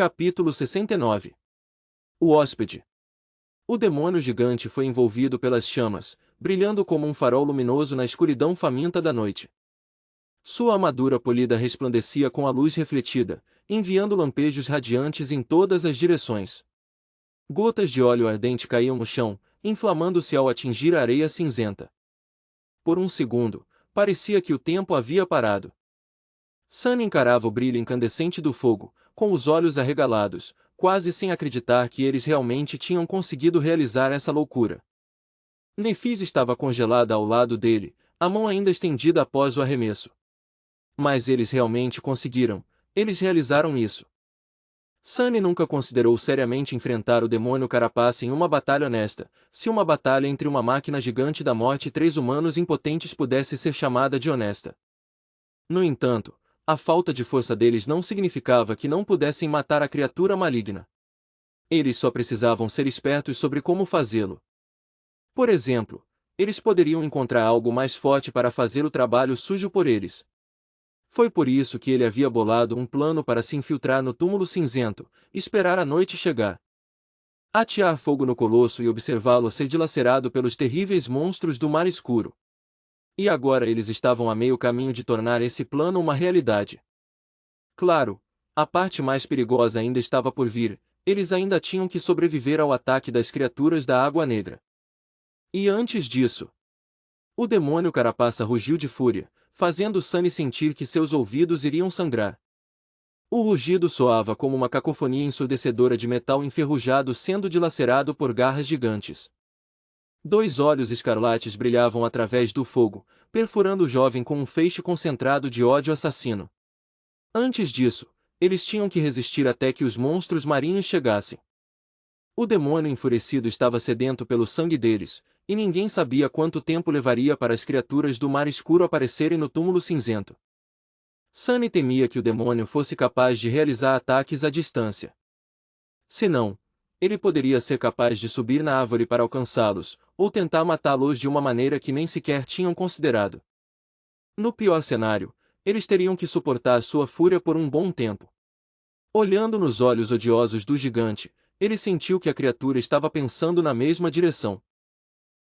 Capítulo 69. O hóspede. O demônio gigante foi envolvido pelas chamas, brilhando como um farol luminoso na escuridão faminta da noite. Sua armadura polida resplandecia com a luz refletida, enviando lampejos radiantes em todas as direções. Gotas de óleo ardente caíam no chão, inflamando-se ao atingir a areia cinzenta. Por um segundo, parecia que o tempo havia parado. Sunny encarava o brilho incandescente do fogo, com os olhos arregalados, quase sem acreditar que eles realmente tinham conseguido realizar essa loucura. Nephis estava congelada ao lado dele, a mão ainda estendida após o arremesso. Mas eles realmente conseguiram, eles realizaram isso. Sunny nunca considerou seriamente enfrentar o demônio carapaça em uma batalha honesta, se uma batalha entre uma máquina gigante da morte e 3 humanos impotentes pudesse ser chamada de honesta. No entanto, a falta de força deles não significava que não pudessem matar a criatura maligna. Eles só precisavam ser espertos sobre como fazê-lo. Por exemplo, eles poderiam encontrar algo mais forte para fazer o trabalho sujo por eles. Foi por isso que ele havia bolado um plano para se infiltrar no túmulo cinzento, esperar a noite chegar. Atear fogo no colosso e observá-lo ser dilacerado pelos terríveis monstros do mar escuro. E agora eles estavam a meio caminho de tornar esse plano uma realidade. Claro, a parte mais perigosa ainda estava por vir, eles ainda tinham que sobreviver ao ataque das criaturas da Água Negra. E antes disso, o demônio carapaça rugiu de fúria, fazendo Sunny sentir que seus ouvidos iriam sangrar. O rugido soava como uma cacofonia ensurdecedora de metal enferrujado sendo dilacerado por garras gigantes. 2 olhos escarlates brilhavam através do fogo, perfurando o jovem com um feixe concentrado de ódio assassino. Antes disso, eles tinham que resistir até que os monstros marinhos chegassem. O demônio enfurecido estava sedento pelo sangue deles, e ninguém sabia quanto tempo levaria para as criaturas do mar escuro aparecerem no túmulo cinzento. Sunny temia que o demônio fosse capaz de realizar ataques à distância. Se não, ele poderia ser capaz de subir na árvore para alcançá-los, ou tentar matá-los de uma maneira que nem sequer tinham considerado. No pior cenário, eles teriam que suportar sua fúria por um bom tempo. Olhando nos olhos odiosos do gigante, ele sentiu que a criatura estava pensando na mesma direção.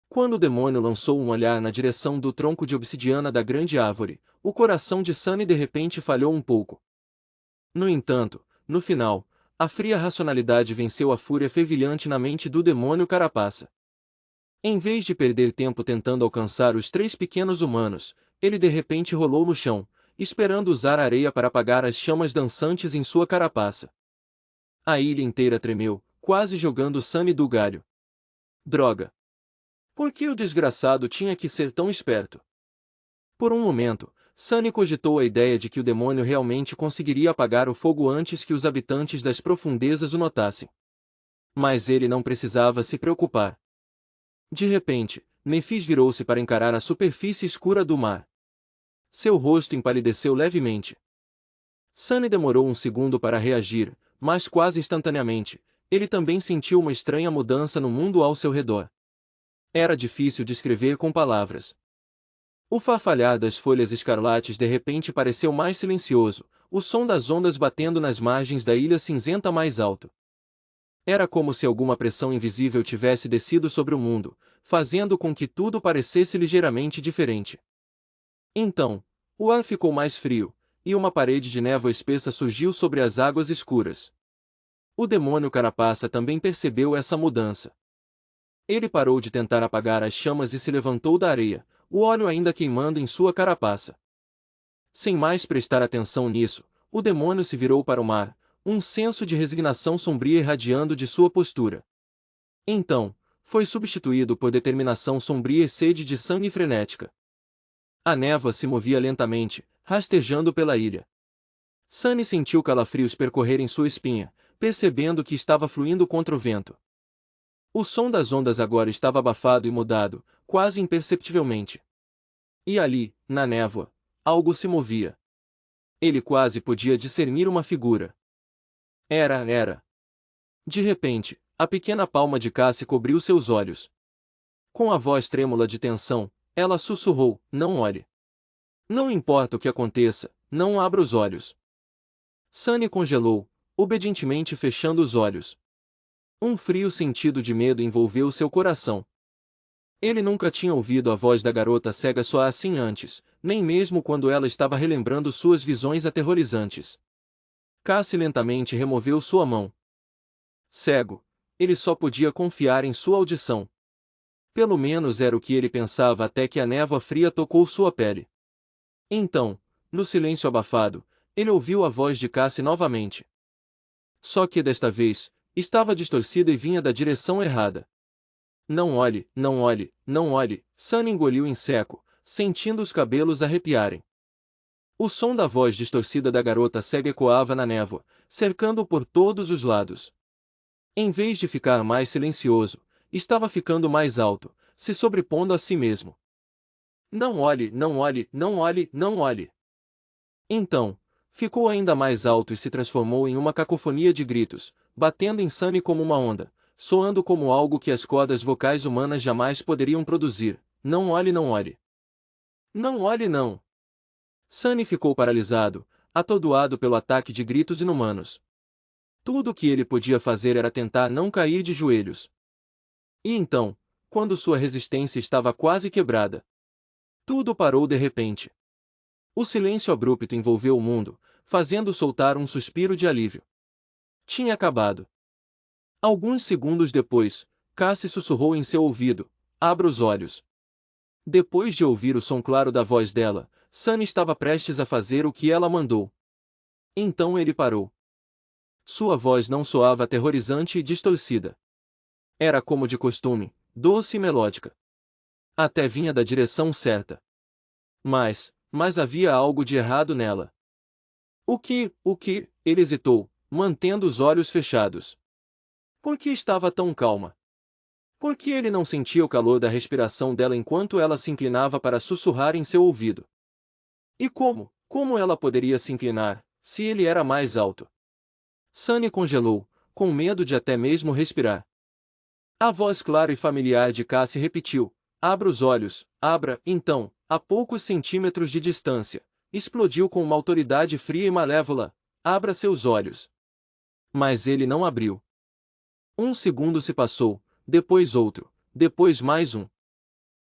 Quando o demônio lançou um olhar na direção do tronco de obsidiana da grande árvore, o coração de Sunny de repente falhou um pouco. No entanto, no final, a fria racionalidade venceu a fúria fervilhante na mente do demônio carapaça. Em vez de perder tempo tentando alcançar os 3 pequenos humanos, ele de repente rolou no chão, esperando usar a areia para apagar as chamas dançantes em sua carapaça. A ilha inteira tremeu, quase jogando Sunny do galho. Droga! Por que o desgraçado tinha que ser tão esperto? Por um momento, Sunny cogitou a ideia de que o demônio realmente conseguiria apagar o fogo antes que os habitantes das profundezas o notassem. Mas ele não precisava se preocupar. De repente, Nephis virou-se para encarar a superfície escura do mar. Seu rosto empalideceu levemente. Sunny demorou um segundo para reagir, mas quase instantaneamente, ele também sentiu uma estranha mudança no mundo ao seu redor. Era difícil descrever com palavras. O farfalhar das folhas escarlates de repente pareceu mais silencioso, o som das ondas batendo nas margens da ilha cinzenta mais alto. Era como se alguma pressão invisível tivesse descido sobre o mundo, fazendo com que tudo parecesse ligeiramente diferente. Então, o ar ficou mais frio, e uma parede de névoa espessa surgiu sobre as águas escuras. O demônio carapaça também percebeu essa mudança. Ele parou de tentar apagar as chamas e se levantou da areia, o óleo ainda queimando em sua carapaça. Sem mais prestar atenção nisso, o demônio se virou para o mar, um senso de resignação sombria irradiando de sua postura. Então, foi substituído por determinação sombria e sede de sangue frenética. A névoa se movia lentamente, rastejando pela ilha. Sunny sentiu calafrios percorrerem sua espinha, percebendo que estava fluindo contra o vento. O som das ondas agora estava abafado e mudado, quase imperceptivelmente. E ali, na névoa, algo se movia. Ele quase podia discernir uma figura. Era. De repente, a pequena palma de Cassie cobriu seus olhos. Com a voz trêmula de tensão, ela sussurrou: "Não olhe. Não importa o que aconteça, não abra os olhos." Sunny congelou, obedientemente fechando os olhos. Um frio sentido de medo envolveu seu coração. Ele nunca tinha ouvido a voz da garota cega soar assim antes, nem mesmo quando ela estava relembrando suas visões aterrorizantes. Cassie lentamente removeu sua mão. Cego, ele só podia confiar em sua audição. Pelo menos era o que ele pensava até que a névoa fria tocou sua pele. Então, no silêncio abafado, ele ouviu a voz de Cassie novamente. Só que desta vez, estava distorcida e vinha da direção errada. Não olhe, não olhe, não olhe, Sunny engoliu em seco, sentindo os cabelos arrepiarem. O som da voz distorcida da garota cega ecoava na névoa, cercando-o por todos os lados. Em vez de ficar mais silencioso, estava ficando mais alto, se sobrepondo a si mesmo. Não olhe, não olhe, não olhe, não olhe. Então, ficou ainda mais alto e se transformou em uma cacofonia de gritos, batendo em Sunny como uma onda, soando como algo que as cordas vocais humanas jamais poderiam produzir. Não olhe, não olhe. Não olhe, não. Sunny ficou paralisado, atordoado pelo ataque de gritos inumanos. Tudo o que ele podia fazer era tentar não cair de joelhos. E então, quando sua resistência estava quase quebrada, tudo parou de repente. O silêncio abrupto envolveu o mundo, fazendo soltar um suspiro de alívio. Tinha acabado. Alguns segundos depois, Cassie sussurrou em seu ouvido: "Abra os olhos." Depois de ouvir o som claro da voz dela, Sunny estava prestes a fazer o que ela mandou. Então ele parou. Sua voz não soava aterrorizante e distorcida. Era como de costume, doce e melódica. Até vinha da direção certa. Mas havia algo de errado nela. O que? Ele hesitou, mantendo os olhos fechados. Por que estava tão calma? Por que ele não sentia o calor da respiração dela enquanto ela se inclinava para sussurrar em seu ouvido? E como ela poderia se inclinar, se ele era mais alto? Sunny congelou, com medo de até mesmo respirar. A voz clara e familiar de Cassie repetiu: "Abra os olhos, abra." Então, a poucos centímetros de distância, explodiu com uma autoridade fria e malévola: "Abra seus olhos." Mas ele não abriu. Um segundo se passou, depois outro, depois mais um.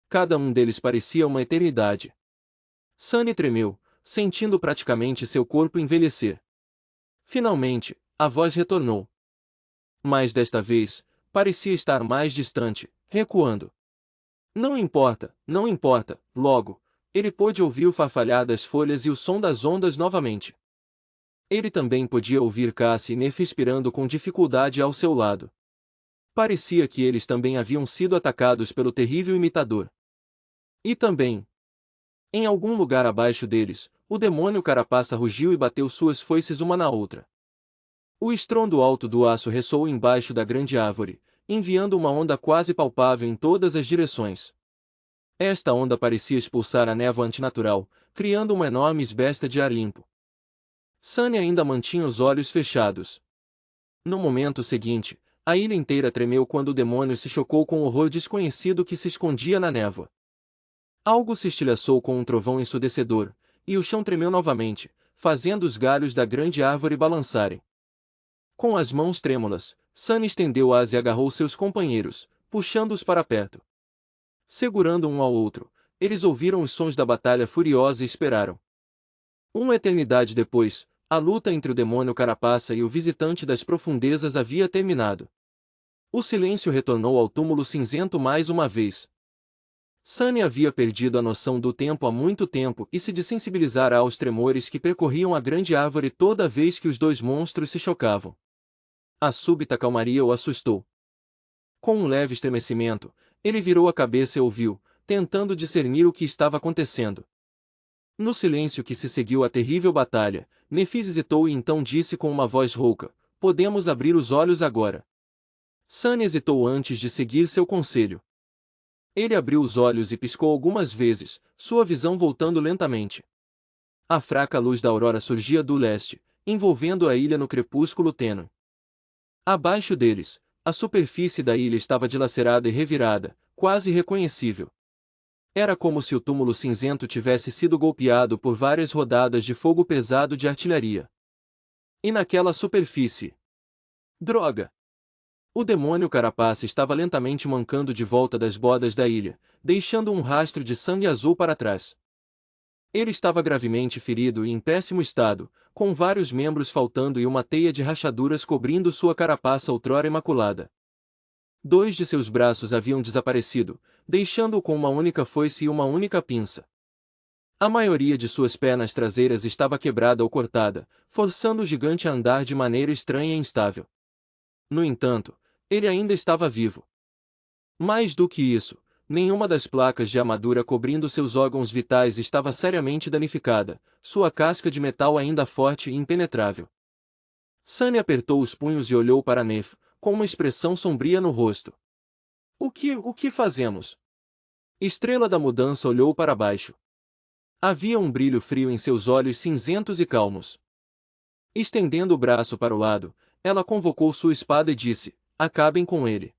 Cada um deles parecia uma eternidade. Sunny tremeu, sentindo praticamente seu corpo envelhecer. Finalmente, a voz retornou. Mas desta vez, parecia estar mais distante, recuando. Não importa, não importa, logo, ele pôde ouvir o farfalhar das folhas e o som das ondas novamente. Ele também podia ouvir Cassie e Neff respirando com dificuldade ao seu lado. Parecia que eles também haviam sido atacados pelo terrível imitador. E também, em algum lugar abaixo deles, o demônio carapaça rugiu e bateu suas foices uma na outra. O estrondo alto do aço ressoou embaixo da grande árvore, enviando uma onda quase palpável em todas as direções. Esta onda parecia expulsar a névoa antinatural, criando uma enorme esbesta de ar limpo. Sunny ainda mantinha os olhos fechados. No momento seguinte, a ilha inteira tremeu quando o demônio se chocou com o horror desconhecido que se escondia na névoa. Algo se estilhaçou com um trovão ensurdecedor, e o chão tremeu novamente, fazendo os galhos da grande árvore balançarem. Com as mãos trêmulas, Sunny estendeu-as e agarrou seus companheiros, puxando-os para perto. Segurando um ao outro, eles ouviram os sons da batalha furiosa e esperaram. Uma eternidade depois, a luta entre o demônio carapaça e o visitante das profundezas havia terminado. O silêncio retornou ao túmulo cinzento mais uma vez. Sunny havia perdido a noção do tempo há muito tempo e se desensibilizara aos tremores que percorriam a grande árvore toda vez que os dois monstros se chocavam. A súbita calmaria o assustou. Com um leve estremecimento, ele virou a cabeça e ouviu, tentando discernir o que estava acontecendo. No silêncio que se seguiu à terrível batalha, Nephis hesitou e então disse com uma voz rouca: "Podemos abrir os olhos agora." Sunny hesitou antes de seguir seu conselho. Ele abriu os olhos e piscou algumas vezes, sua visão voltando lentamente. A fraca luz da aurora surgia do leste, envolvendo a ilha no crepúsculo tênue. Abaixo deles, a superfície da ilha estava dilacerada e revirada, quase irreconhecível. Era como se o túmulo cinzento tivesse sido golpeado por várias rodadas de fogo pesado de artilharia. E naquela superfície? Droga! O demônio carapaça estava lentamente mancando de volta das bordas da ilha, deixando um rastro de sangue azul para trás. Ele estava gravemente ferido e em péssimo estado, com vários membros faltando e uma teia de rachaduras cobrindo sua carapaça outrora imaculada. 2 de seus braços haviam desaparecido, deixando-o com uma única foice e uma única pinça. A maioria de suas pernas traseiras estava quebrada ou cortada, forçando o gigante a andar de maneira estranha e instável. No entanto, ele ainda estava vivo. Mais do que isso, nenhuma das placas de armadura cobrindo seus órgãos vitais estava seriamente danificada, sua casca de metal ainda forte e impenetrável. Sunny apertou os punhos e olhou para Neff, com uma expressão sombria no rosto. O que fazemos? Estrela da Mudança olhou para baixo. Havia um brilho frio em seus olhos cinzentos e calmos. Estendendo o braço para o lado, ela convocou sua espada e disse: acabem com ele.